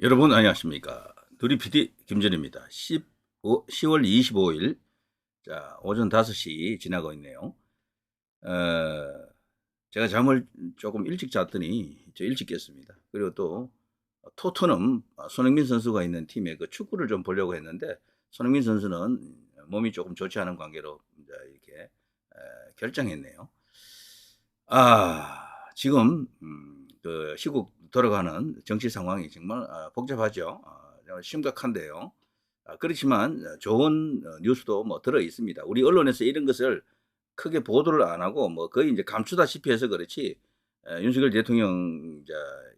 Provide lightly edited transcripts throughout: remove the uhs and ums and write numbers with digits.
여러분 안녕하십니까. 누리 PD 김전입니다. 10월 25일 자 오전 5시 지나고 있네요. 어, 제가 잠을 조금 일찍 잤더니 일찍 깼습니다. 그리고 또 토트넘 손흥민 선수가 있는 팀의 그 축구를 좀 보려고 했는데 손흥민 선수는 몸이 조금 좋지 않은 관계로 이제 이렇게 결정했네요. 지금 그 시국 돌아가는 정치 상황이 정말 복잡하죠. 심각한데요. 그렇지만 좋은 뉴스도 뭐 들어 있습니다. 우리 언론에서 이런 것을 크게 보도를 안 하고 뭐 거의 이제 감추다시피 해서 그렇지, 윤석열 대통령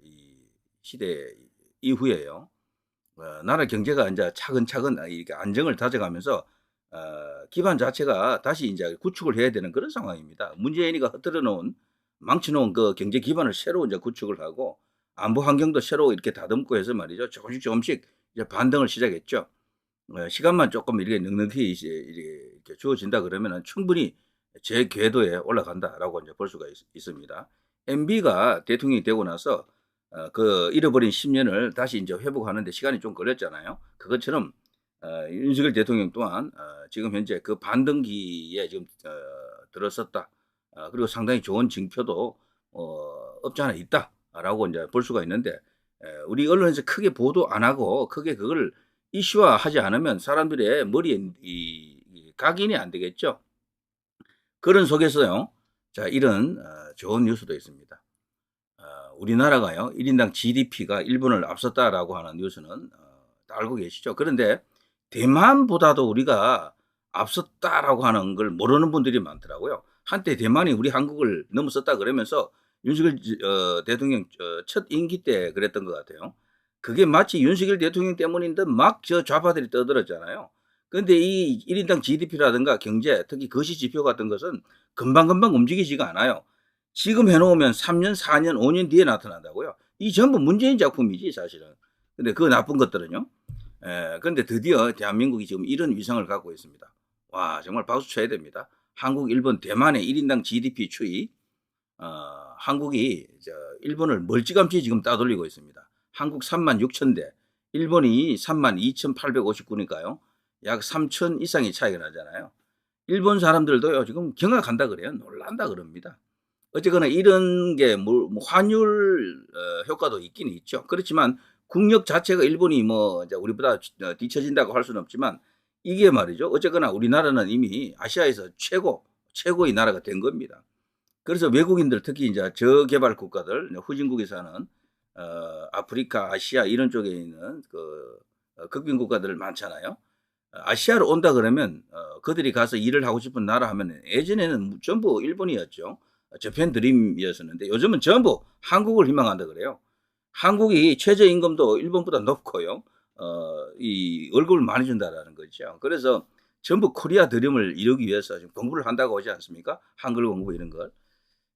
이 시대 이후에요. 나라 경제가 이제 차근차근 이렇게 안정을 다져가면서 기반 자체가 다시 이제 구축을 해야 되는 그런 상황입니다. 문재인이가 흐트러 놓은 망쳐 놓은 그 경제 기반을 새로 이제 구축을 하고 안보 환경도 새로 이렇게 다듬고 해서 말이죠. 조금씩 조금씩 이제 반등을 시작했죠. 시간만 조금 이렇게 넉넉히 이제 이렇게 주어진다 그러면은 충분히 제 궤도에 올라간다라고 이제 볼 수가 있습니다. MB가 대통령이 되고 나서 그 잃어버린 10년을 다시 이제 회복하는데 시간이 좀 걸렸잖아요. 그것처럼 윤석열 대통령 또한 지금 현재 그 반등기에 지금 들어섰다. 그리고 상당히 좋은 징표도 없지 않아 있다라고 이제 볼 수가 있는데, 우리 언론에서 크게 보도 안 하고 크게 그걸 이슈화하지 않으면 사람들의 머리에 각인이 안 되겠죠. 그런 속에서요. 자, 이런 좋은 뉴스도 있습니다. 우리나라가요, 1인당 GDP가 일본을 앞섰다라고 하는 뉴스는 다 알고 계시죠? 그런데 대만보다도 우리가 앞섰다라고 하는 걸 모르는 분들이 많더라고요. 한때 대만이 우리 한국을 넘어섰다 그러면서 윤석열 대통령 첫 임기 때 그랬던 것 같아요. 그게 마치 윤석열 대통령 때문인 듯 막 저 좌파들이 떠들었잖아요. 근데 이 1인당 GDP라든가 경제, 특히 거시 지표 같은 것은 금방금방 움직이지가 않아요. 지금 해놓으면 3년, 4년, 5년 뒤에 나타난다고요. 이 전부 문재인 작품이지 사실은. 근데 그 나쁜 것들은요. 그런데 드디어 대한민국이 지금 이런 위상을 갖고 있습니다. 와, 정말 박수 쳐야 됩니다. 한국, 일본, 대만의 1인당 GDP 추이. 한국이 일본을 멀찌감치 지금 따돌리고 있습니다. 한국 3만 6천 대, 일본이 3만 2,859니까요. 약 3천 이상의 차이가 나잖아요. 일본 사람들도요, 지금 경악한다 그래요. 놀란다 그럽니다. 어쨌거나 이런 게 뭐 환율 효과도 있긴 있죠. 그렇지만 국력 자체가 일본이 뭐 이제 우리보다 뒤처진다고 할 수는 없지만, 이게 말이죠. 어쨌거나 우리나라는 이미 아시아에서 최고의 나라가 된 겁니다. 그래서 외국인들, 특히 이제 저개발 국가들, 후진국에 사는 아프리카, 아시아 이런 쪽에 있는 그 극빈 국가들 많잖아요. 아시아로 온다 그러면 그들이 가서 일을 하고 싶은 나라 하면 예전에는 전부 일본이었죠. 저펜 드림이었었는데 요즘은 전부 한국을 희망한다 그래요. 한국이 최저임금도 일본보다 높고요. 이 월급을 많이 준다라는 거죠. 그래서 전부 코리아 드림을 이루기 위해서 지금 공부를 한다고 하지 않습니까? 한글 공부 이런 걸.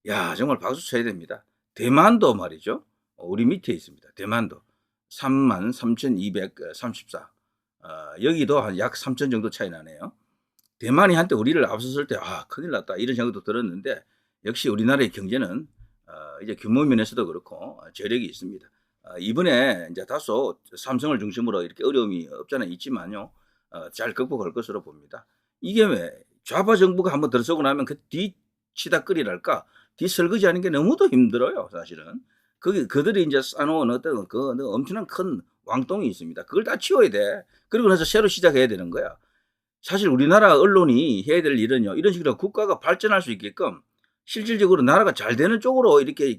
야, 정말 박수 쳐야 됩니다. 대만도 말이죠. 우리 밑에 있습니다. 대만도 3만 3,234. 여기도 한 약 3천 정도 차이 나네요. 대만이 한때 우리를 앞섰을 때, 큰일 났다. 이런 생각도 들었는데, 역시 우리나라의 경제는, 이제 규모 면에서도 그렇고, 저력이 있습니다. 이번에 이제 다소 삼성을 중심으로 이렇게 어려움이 없잖아 있지만요, 잘 극복할 것으로 봅니다. 이게 왜, 좌파 정부가 한번 들어서고 나면 그 뒤치다거리랄까, 뒤설거지하는 게 너무도 힘들어요, 사실은. 그들이 이제 쌓아놓은 어떤 그 엄청난 큰 왕똥이 있습니다. 그걸 다 치워야 돼. 그리고 나서 새로 시작해야 되는 거야. 사실 우리나라 언론이 해야 될 일은요, 이런 식으로 국가가 발전할 수 있게끔 실질적으로 나라가 잘 되는 쪽으로 이렇게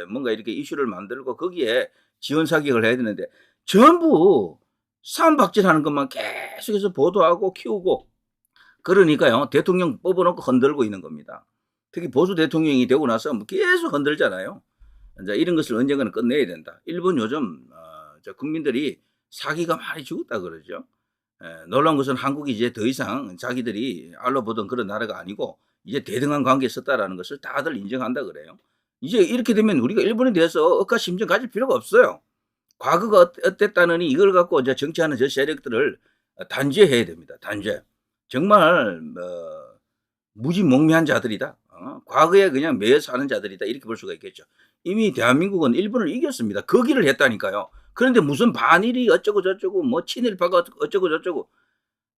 뭔가 이렇게 이슈를 만들고 거기에 지원 사격을 해야 되는데, 전부 싸움박질하는 것만 계속해서 보도하고 키우고, 그러니까요, 대통령 뽑아놓고 흔들고 있는 겁니다. 특히 보수 대통령이 되고 나서 뭐 계속 흔들잖아요. 이제 이런 것을 언젠가는 끝내야 된다. 일본 요즘 국민들이 사기가 많이 죽었다 그러죠. 놀라운 것은 한국이 이제 더 이상 자기들이 알로보던 그런 나라가 아니고 이제 대등한 관계에 섰다라는 것을 다들 인정한다 그래요. 이제 이렇게 되면 우리가 일본에 대해서 억하심정 가질 필요가 없어요. 과거가 어땠다느니 이걸 갖고 이제 정치하는 저 세력들을 단죄해야 됩니다. 단죄. 정말 무지몽매한 자들이다. 과거에 그냥 매여 사는 자들이다. 이렇게 볼 수가 있겠죠. 이미 대한민국은 일본을 이겼습니다. 그 길을 했다니까요. 그런데 무슨 반일이 어쩌고 저쩌고 뭐 친일파가 어쩌고 저쩌고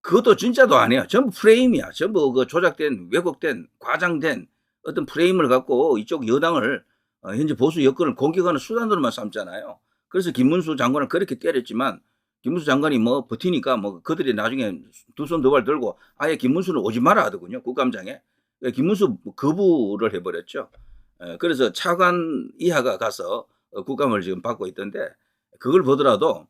그것도 진짜도 아니에요. 전부 프레임이야. 전부 그 조작된 왜곡된 과장된 어떤 프레임을 갖고 이쪽 여당을 현재 보수 여권을 공격하는 수단으로만 삼잖아요. 그래서 김문수 장관을 그렇게 때렸지만 김문수 장관이 뭐 버티니까 뭐 그들이 나중에 두 손 두 발 들고 아예 김문수는 오지 마라 하더군요. 국감장에. 김문수 거부를 해버렸죠. 그래서 차관 이하가 가서 국감을 지금 받고 있던데 그걸 보더라도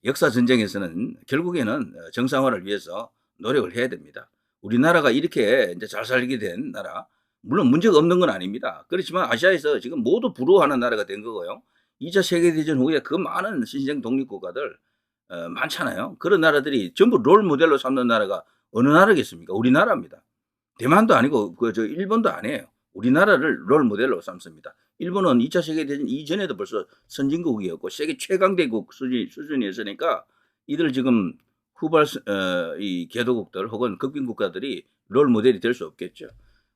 역사 전쟁에서는 결국에는 정상화를 위해서 노력을 해야 됩니다. 우리나라가 이렇게 이제 잘 살게 된 나라, 물론 문제가 없는 건 아닙니다. 그렇지만 아시아에서 지금 모두 부러워하는 나라가 된 거고요. 2차 세계대전 후에 그 많은 신생 독립국가들 많잖아요. 그런 나라들이 전부 롤 모델로 삼는 나라가 어느 나라겠습니까? 우리나라입니다. 대만도 아니고 저 일본도 아니에요. 우리나라를 롤 모델로 삼습니다. 일본은 2차 세계대전 이전에도 벌써 선진국이었고 세계 최강대국 수준이었으니까 이들 지금 후발 이 개도국들 혹은 극빈국가들이 롤 모델이 될 수 없겠죠.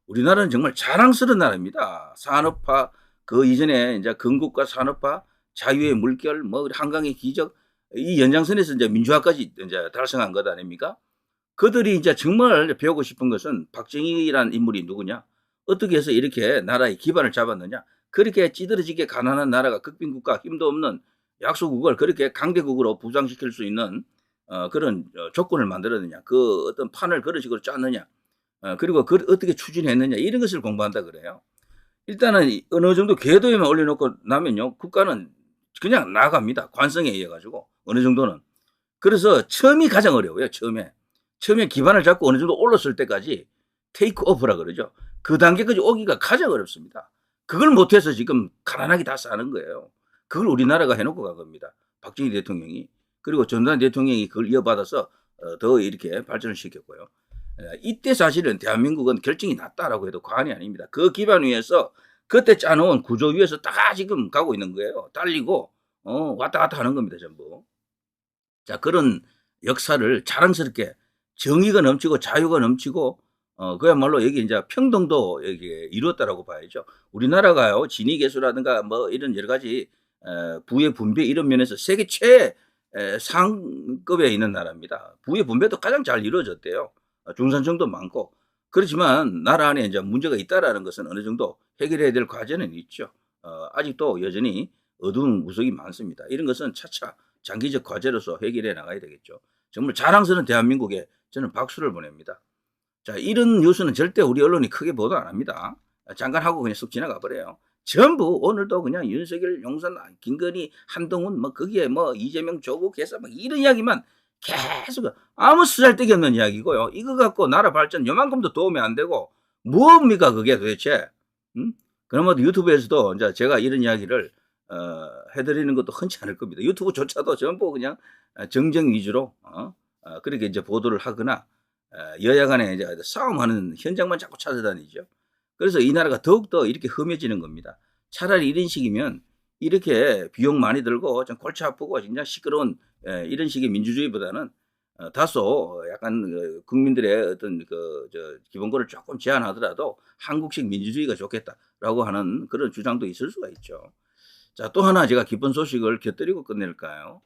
우리나라는 정말 자랑스러운 나라입니다. 산업화 그 이전에 이제 건국과 산업화, 자유의 물결, 뭐 한강의 기적 이 연장선에서 이제 민주화까지 이제 달성한 것 아닙니까? 그들이 이제 정말 배우고 싶은 것은 박정희라는 인물이 누구냐? 어떻게 해서 이렇게 나라의 기반을 잡았느냐? 그렇게 찌들어지게 가난한 나라가 극빈국가 힘도 없는 약소국을 그렇게 강대국으로 부상시킬 수 있는 그런 조건을 만들었느냐? 그 어떤 판을 그런 식으로 짰느냐? 그리고 그걸 어떻게 추진했느냐? 이런 것을 공부한다 그래요. 일단은 어느 정도 궤도에만 올려놓고 나면요. 국가는 그냥 나갑니다. 관성에 의해 가지고 어느 정도는. 그래서 처음이 가장 어려워요. 처음에 기반을 잡고 어느 정도 올랐을 때까지 테이크 오프라 그러죠. 그 단계까지 오기가 가장 어렵습니다. 그걸 못해서 지금 가난하게 다 사는 거예요. 그걸 우리나라가 해놓고 간 겁니다. 박정희 대통령이. 그리고 전두환 대통령이 그걸 이어받아서 더 이렇게 발전을 시켰고요. 이때 사실은 대한민국은 결정이 났다라고 해도 과언이 아닙니다. 그 기반 위에서 그때 짜놓은 구조 위에서 다 지금 가고 있는 거예요. 달리고 왔다 갔다 하는 겁니다. 전부. 자, 그런 역사를 자랑스럽게 정의가 넘치고 자유가 넘치고 그야말로 여기 이제 평등도 여기 이루었다라고 봐야죠. 우리나라가요 진위계수라든가 뭐 이런 여러 가지 부의 분배 이런 면에서 세계 최상급에 있는 나라입니다. 부의 분배도 가장 잘 이루어졌대요. 중산층도 많고 그렇지만 나라 안에 이제 문제가 있다라는 것은 어느 정도 해결해야 될 과제는 있죠. 아직도 여전히 어두운 구석이 많습니다. 이런 것은 차차 장기적 과제로서 해결해 나가야 되겠죠. 정말 자랑스러운 대한민국에 저는 박수를 보냅니다. 자, 이런 뉴스는 절대 우리 언론이 크게 보도 안 합니다. 잠깐 하고 그냥 쑥 지나가 버려요. 전부 오늘도 그냥 윤석열, 용산, 김건희, 한동훈 뭐 거기에 뭐 이재명, 조국, 개사 막 이런 이야기만 계속 아무 쓰잘데기 없는 이야기고요. 이거 갖고 나라 발전 요만큼도 도움이 안 되고 뭡니까 그게 도대체? 그러면 유튜브에서도 이제 제가 이런 이야기를 해드리는 것도 흔치 않을 겁니다. 유튜브조차도 전부 그냥 정쟁 위주로 그렇게 이제 보도를 하거나 여야 간에 이제 싸움하는 현장만 자꾸 찾아다니죠. 그래서 이 나라가 더욱더 이렇게 험해지는 겁니다. 차라리 이런 식이면 이렇게 비용 많이 들고 좀 골치 아프고 진짜 시끄러운 이런 식의 민주주의보다는 다소 약간 국민들의 어떤 기본권을 조금 제한하더라도 한국식 민주주의가 좋겠다라고 하는 그런 주장도 있을 수가 있죠. 자, 또 하나 제가 기쁜 소식을 곁들이고 끝낼까요?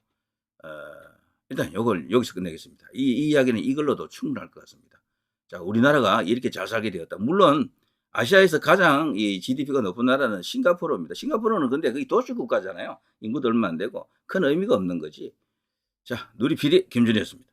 일단 이걸 여기서 끝내겠습니다. 이 이야기는 이걸로도 충분할 것 같습니다. 자, 우리나라가 이렇게 잘 살게 되었다. 물론 아시아에서 가장 이 GDP가 높은 나라는 싱가포르입니다. 싱가포르는 근데 그게 도시국가잖아요. 인구도 얼마 안 되고 큰 의미가 없는 거지. 자, 누리 PD 김준이었습니다.